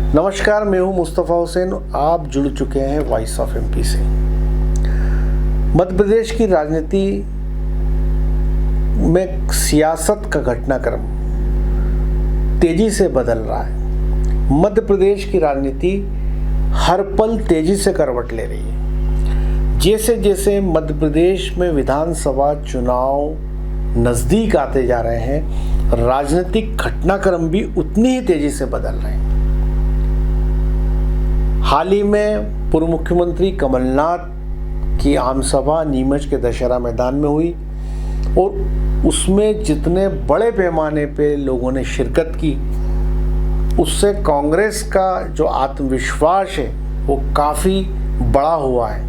नमस्कार, मैं हूं मुस्तफ़ा हुसैन। आप जुड़ चुके हैं वॉइस ऑफ एमपी से। मध्य प्रदेश की राजनीति में सियासत का घटनाक्रम तेजी से बदल रहा है। मध्य प्रदेश की राजनीति हर पल तेजी से करवट ले रही है। जैसे जैसे मध्य प्रदेश में विधानसभा चुनाव नज़दीक आते जा रहे हैं, राजनीतिक घटनाक्रम भी उतनी ही तेजी से बदल रहे हैं। हाल ही में पूर्व मुख्यमंत्री कमलनाथ की आम सभा नीमच के दशहरा मैदान में हुई और उसमें जितने बड़े पैमाने पे लोगों ने शिरकत की, उससे कांग्रेस का जो आत्मविश्वास है वो काफ़ी बड़ा हुआ है।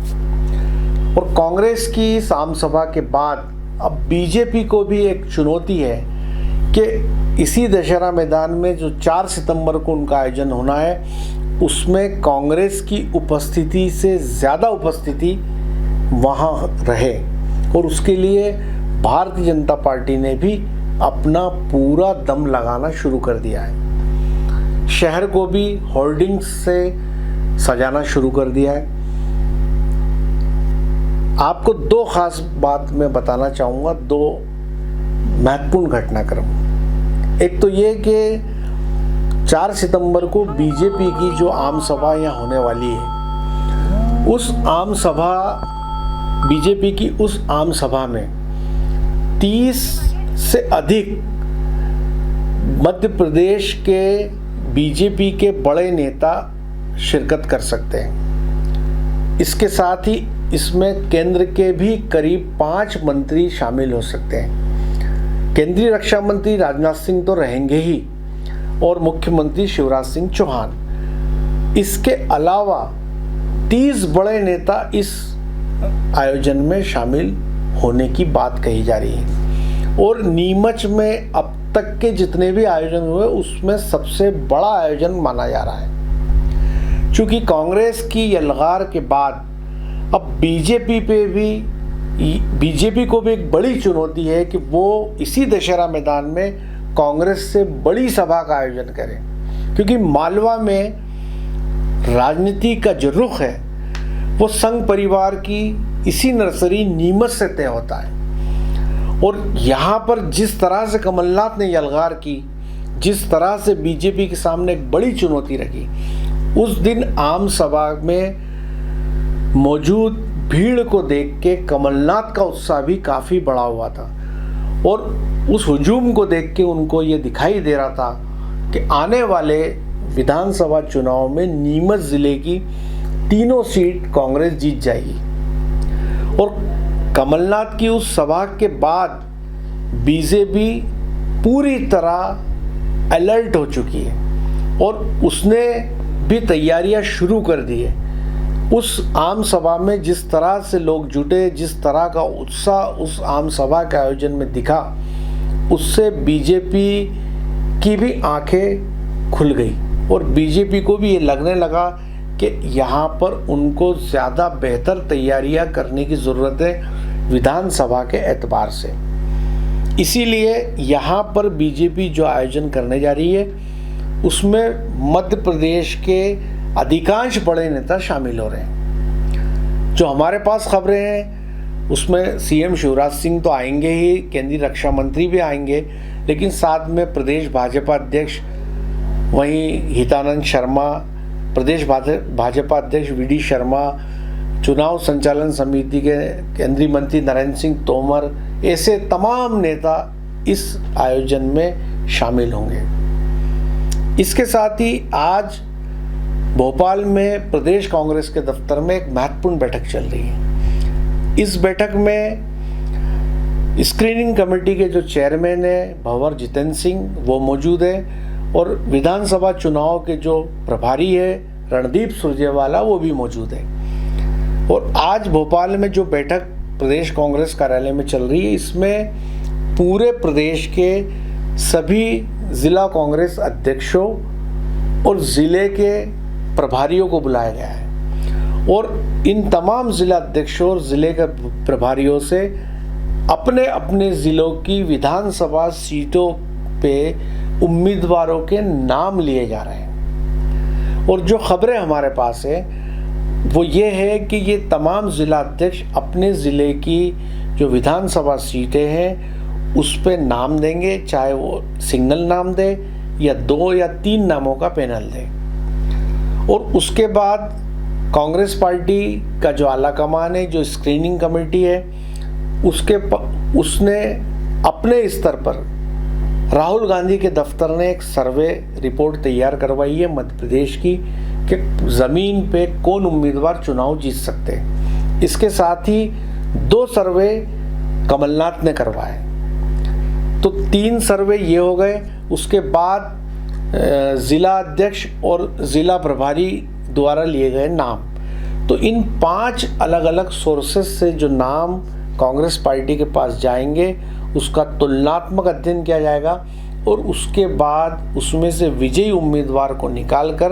और कांग्रेस की इस आम सभा के बाद अब बीजेपी को भी एक चुनौती है कि इसी दशहरा मैदान में जो 4 सितंबर को उनका आयोजन होना है, उसमें कांग्रेस की उपस्थिति से ज़्यादा उपस्थिति वहाँ रहे। और उसके लिए भारतीय जनता पार्टी ने भी अपना पूरा दम लगाना शुरू कर दिया है। शहर को भी होर्डिंग्स से सजाना शुरू कर दिया है। आपको 2 खास बात मैं बताना चाहूँगा, 2 महत्वपूर्ण घटनाक्रम। एक तो ये कि 4 सितंबर को बीजेपी की जो आम सभा यहाँ होने वाली है, उस आम सभा बीजेपी की उस आम सभा में 30 से अधिक मध्य प्रदेश के बीजेपी के बड़े नेता शिरकत कर सकते हैं। इसके साथ ही इसमें केंद्र के भी करीब 5 मंत्री शामिल हो सकते हैं। केंद्रीय रक्षा मंत्री राजनाथ सिंह तो रहेंगे ही, और मुख्यमंत्री शिवराज सिंह चौहान। इसके अलावा 30 बड़े नेता इस आयोजन में शामिल होने की बात कही जा रही है। और नीमच में अब तक के जितने भी आयोजन हुए, उसमें सबसे बड़ा आयोजन माना जा रहा है। चूँकि कांग्रेस की यलगार के बाद अब बीजेपी को भी एक बड़ी चुनौती है कि वो इसी दशहरा मैदान में कांग्रेस से बड़ी सभा का आयोजन करें, क्योंकि मालवा में राजनीति का जो रुख है वो संघ परिवार की इसी नर्सरी नीमच से तय होता है। और यहाँ पर जिस तरह से कमलनाथ ने यलगार की, जिस तरह से बीजेपी के सामने एक बड़ी चुनौती रखी, उस दिन आम सभा में मौजूद भीड़ को देख के कमलनाथ का उत्साह भी काफ़ी बढ़ा हुआ था। और उस हुजूम को देख के उनको ये दिखाई दे रहा था कि आने वाले विधानसभा चुनाव में नीमच ज़िले की 3 सीट कांग्रेस जीत जाएगी। और कमलनाथ की उस सभा के बाद बीजेपी पूरी तरह अलर्ट हो चुकी है और उसने भी तैयारियां शुरू कर दी है। उस आम सभा में जिस तरह से लोग जुटे, जिस तरह का उत्साह उस आम सभा के आयोजन में दिखा, उससे बीजेपी की भी आंखें खुल गई और बीजेपी को भी ये लगने लगा कि यहाँ पर उनको ज़्यादा बेहतर तैयारियां करने की ज़रूरत है विधानसभा के एतबार से। इसीलिए यहाँ पर बीजेपी जो आयोजन करने जा रही है, उसमें मध्य प्रदेश के अधिकांश बड़े नेता शामिल हो रहे हैं। जो हमारे पास खबरें हैं उसमें सीएम शिवराज सिंह तो आएंगे ही, केंद्रीय रक्षा मंत्री भी आएंगे, लेकिन साथ में प्रदेश भाजपा अध्यक्ष, वहीं हितानंद शर्मा, प्रदेश भाजपा अध्यक्ष वीडी शर्मा, चुनाव संचालन समिति के केंद्रीय मंत्री नरेंद्र सिंह तोमर, ऐसे तमाम नेता इस आयोजन में शामिल होंगे। इसके साथ ही आज भोपाल में प्रदेश कांग्रेस के दफ्तर में एक महत्वपूर्ण बैठक चल रही है। इस बैठक में स्क्रीनिंग कमेटी के जो चेयरमैन है भंवर जितेंद्र सिंह, वो मौजूद है, और विधानसभा चुनाव के जो प्रभारी है रणदीप सुरजेवाला, वो भी मौजूद है। और आज भोपाल में जो बैठक प्रदेश कांग्रेस कार्यालय में चल रही है, इसमें पूरे प्रदेश के सभी जिला कांग्रेस अध्यक्षों और ज़िले के प्रभारियों को बुलाया गया है। और इन तमाम जिला अध्यक्षों और ज़िले के प्रभारियों से अपने अपने ज़िलों की विधानसभा सीटों पे उम्मीदवारों के नाम लिए जा रहे हैं। और जो खबरें हमारे पास है वो ये है कि ये तमाम ज़िला अध्यक्ष अपने ज़िले की जो विधानसभा सीटें हैं उस पे नाम देंगे, चाहे वो सिंगल नाम दे या 2 या 3 नामों का पैनल दे। और उसके बाद कांग्रेस पार्टी का जो आला कमान है, जो स्क्रीनिंग कमेटी है, उसने अपने स्तर पर राहुल गांधी के दफ्तर ने एक सर्वे रिपोर्ट तैयार करवाई है मध्य प्रदेश की कि ज़मीन पे कौन उम्मीदवार चुनाव जीत सकते हैं। इसके साथ ही 2 सर्वे कमलनाथ ने करवाए, तो 3 सर्वे ये हो गए। उसके बाद ज़िला अध्यक्ष और ज़िला प्रभारी द्वारा लिए गए नाम। तो इन 5 अलग अलग सोर्सेस से जो नाम कांग्रेस पार्टी के पास जाएंगे उसका तुलनात्मक अध्ययन किया जाएगा और उसके बाद उसमें से विजयी उम्मीदवार को निकालकर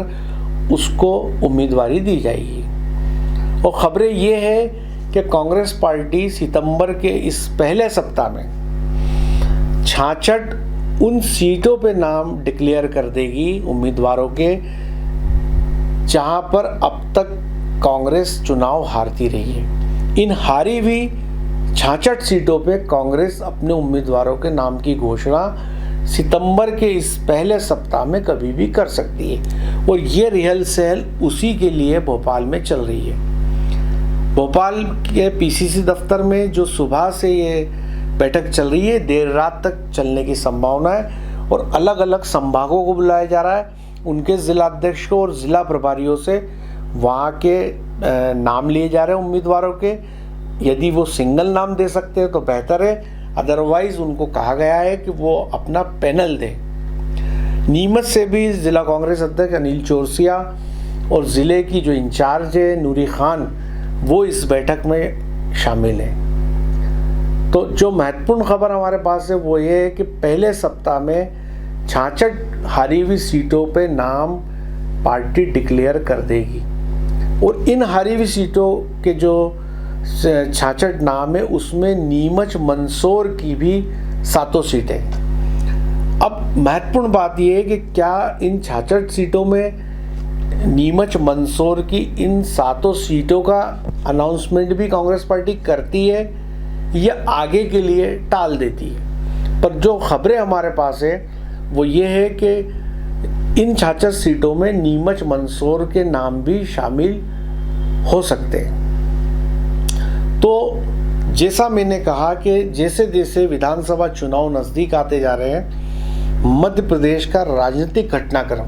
उसको उम्मीदवारी दी जाएगी। और खबरें ये है कि कांग्रेस पार्टी सितंबर के इस पहले सप्ताह में 66 उन सीटों पे नाम डिक्लेयर कर देगी उम्मीदवारों के जहां पर अब तक कांग्रेस चुनाव हारती रही है। इन हारी हुई 66 सीटों पे कांग्रेस अपने उम्मीदवारों के नाम की घोषणा सितंबर के इस पहले सप्ताह में कभी भी कर सकती है और ये रिहर्सल उसी के लिए भोपाल में चल रही है। भोपाल के पीसीसी दफ्तर में जो सुबह से ये बैठक चल रही है, देर रात तक चलने की संभावना है और अलग अलग संभागों को बुलाया जा रहा है, उनके ज़िला अध्यक्ष को और ज़िला प्रभारियों से वहाँ के नाम लिए जा रहे हैं उम्मीदवारों के। यदि वो सिंगल नाम दे सकते हैं तो बेहतर है, अदरवाइज़ उनको कहा गया है कि वो अपना पैनल दें। नीमच से भी ज़िला कांग्रेस अध्यक्ष अनिल चौरसिया और ज़िले की जो इंचार्ज है नूरी खान वो इस बैठक में शामिल हैं। तो जो महत्वपूर्ण खबर हमारे पास है वो ये है कि पहले सप्ताह में 66 हारी हुई सीटों पे नाम पार्टी डिक्लेयर कर देगी और इन हारी हुई सीटों के जो 66 नाम है उसमें नीमच मंदसौर की भी 7 सीटें। अब महत्वपूर्ण बात यह है कि क्या इन 66 सीटों में नीमच मंदसौर की इन 7 सीटों का अनाउंसमेंट भी कांग्रेस पार्टी करती है या आगे के लिए टाल देती है। पर जो खबरें हमारे पास है वो ये है कि इन 66 सीटों में नीमच मंदसौर के नाम भी शामिल हो सकते हैं। तो जैसा मैंने कहा कि जैसे जैसे विधानसभा चुनाव नज़दीक आते जा रहे हैं, मध्य प्रदेश का राजनीतिक घटनाक्रम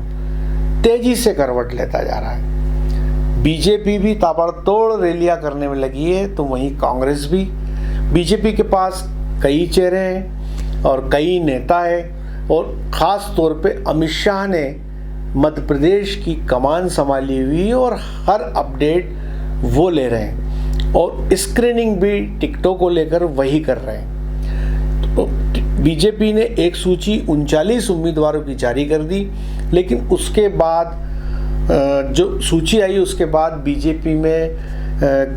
तेजी से करवट लेता जा रहा है। बीजेपी भी ताबड़तोड़ रैलियां करने में लगी है, तो वहीं कांग्रेस भी। बीजेपी के पास कई चेहरे हैं और कई नेता हैं और ख़ास तौर पे अमित शाह ने मध्य प्रदेश की कमान संभाली हुई है और हर अपडेट वो ले रहे हैं और स्क्रीनिंग भी टिकटों को लेकर वही कर रहे हैं। तो बीजेपी ने एक सूची 39 उम्मीदवारों की जारी कर दी, लेकिन उसके बाद जो सूची आई उसके बाद बीजेपी में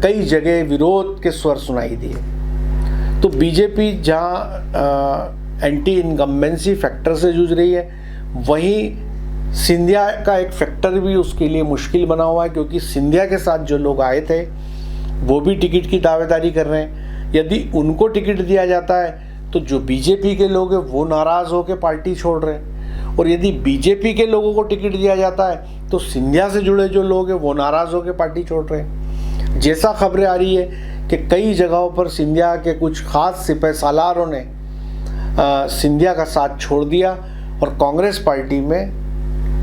कई जगह विरोध के स्वर सुनाई दिए। तो बीजेपी जहां एंटी इनकम्बेंसी फैक्टर से जूझ रही है, वहीं सिंधिया का एक फैक्टर भी उसके लिए मुश्किल बना हुआ है, क्योंकि सिंधिया के साथ जो लोग आए थे वो भी टिकट की दावेदारी कर रहे हैं। यदि उनको टिकट दिया जाता है तो जो बीजेपी के लोग हैं वो नाराज़ होकर पार्टी छोड़ रहे हैं, और यदि बीजेपी के लोगों को टिकट दिया जाता है तो सिंधिया से जुड़े जो लोग हैं वो नाराज़ होकर पार्टी छोड़ रहे हैं। जैसा खबरें आ रही है कि कई जगहों पर सिंधिया के कुछ खास सिपह सालारों ने सिंधिया का साथ छोड़ दिया और कांग्रेस पार्टी में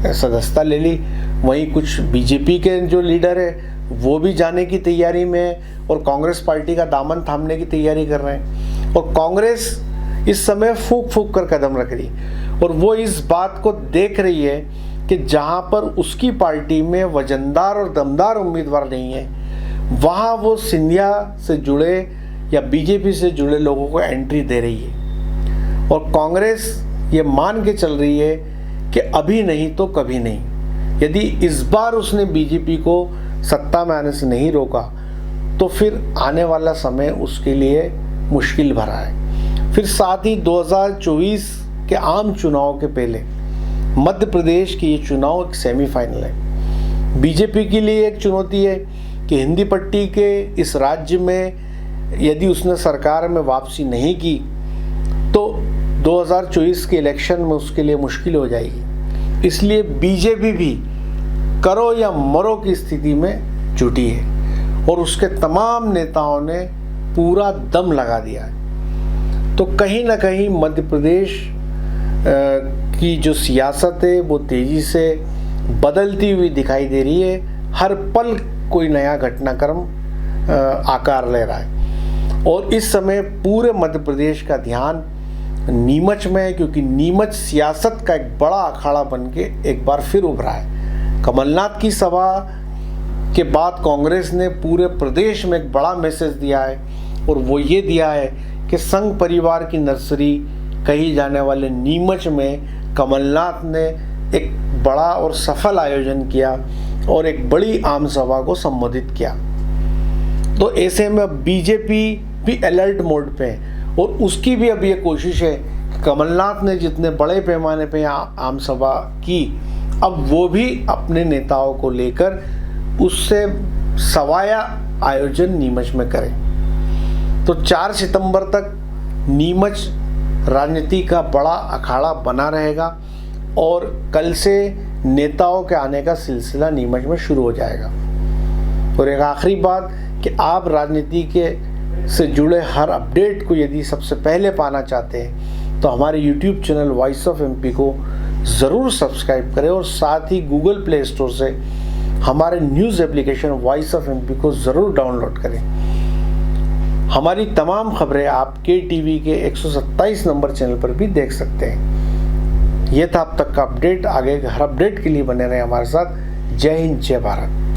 सदस्यता ले ली। वहीं कुछ बीजेपी के जो लीडर है वो भी जाने की तैयारी में है और कांग्रेस पार्टी का दामन थामने की तैयारी कर रहे हैं। और कांग्रेस इस समय फूंक फूंक कर कदम रख रही और वो इस बात को देख रही है कि जहां पर उसकी पार्टी में वजनदार और दमदार उम्मीदवार नहीं है, वहां वो सिंधिया से जुड़े या बीजेपी से जुड़े लोगों को एंट्री दे रही है। और कांग्रेस ये मान के चल रही है कि अभी नहीं तो कभी नहीं। यदि इस बार उसने बीजेपी को सत्ता में आने से नहीं रोका तो फिर आने वाला समय उसके लिए मुश्किल भरा है। फिर साथ ही 2024 के आम चुनाव के पहले मध्य प्रदेश की ये चुनाव एक सेमीफाइनल है। बीजेपी के लिए एक चुनौती है कि हिंदी पट्टी के इस राज्य में यदि उसने सरकार में वापसी नहीं की तो 2024 के इलेक्शन में उसके लिए मुश्किल हो जाएगी। इसलिए बीजेपी भी करो या मरो की स्थिति में जुटी है और उसके तमाम नेताओं ने पूरा दम लगा दिया है। तो कहीं ना कहीं मध्य प्रदेश की जो सियासत है वो तेज़ी से बदलती हुई दिखाई दे रही है। हर पल कोई नया घटनाक्रम आकार ले रहा है और इस समय पूरे मध्य प्रदेश का ध्यान नीमच में है, क्योंकि नीमच सियासत का एक बड़ा अखाड़ा बन के एक बार फिर उभरा है। कमलनाथ की सभा के बाद कांग्रेस ने पूरे प्रदेश में एक बड़ा मैसेज दिया है और वो ये दिया है कि संघ परिवार की नर्सरी कही जाने वाले नीमच में कमलनाथ ने एक बड़ा और सफल आयोजन किया और एक बड़ी आम सभा को संबोधित किया। तो ऐसे में बीजेपी भी अलर्ट मोड पे है और उसकी भी अब ये कोशिश है कि कमलनाथ ने जितने बड़े पैमाने पे आम सभा की, अब वो भी अपने नेताओं को लेकर उससे सवाया आयोजन नीमच में करें। तो 4 सितंबर तक नीमच राजनीति का बड़ा अखाड़ा बना रहेगा और कल से नेताओं के आने का सिलसिला नीमच में शुरू हो जाएगा। और एक आखिरी बात कि आप राजनीति के से जुड़े हर अपडेट को यदि सबसे पहले पाना चाहते हैं तो हमारे YouTube channel voice of MP को ज़रूर सब्सक्राइब करें और साथ ही गूगल प्ले स्टोर से हमारे news application voice of MP को ज़रूर डाउनलोड करें। हमारी तमाम खबरें आप KTV के 127 नंबर चैनल पर भी देख सकते हैं। ये था अब तक का अपडेट। आगे हर अपडेट के लिए बने रहें हमारे साथ। जय हिंद, जय भारत।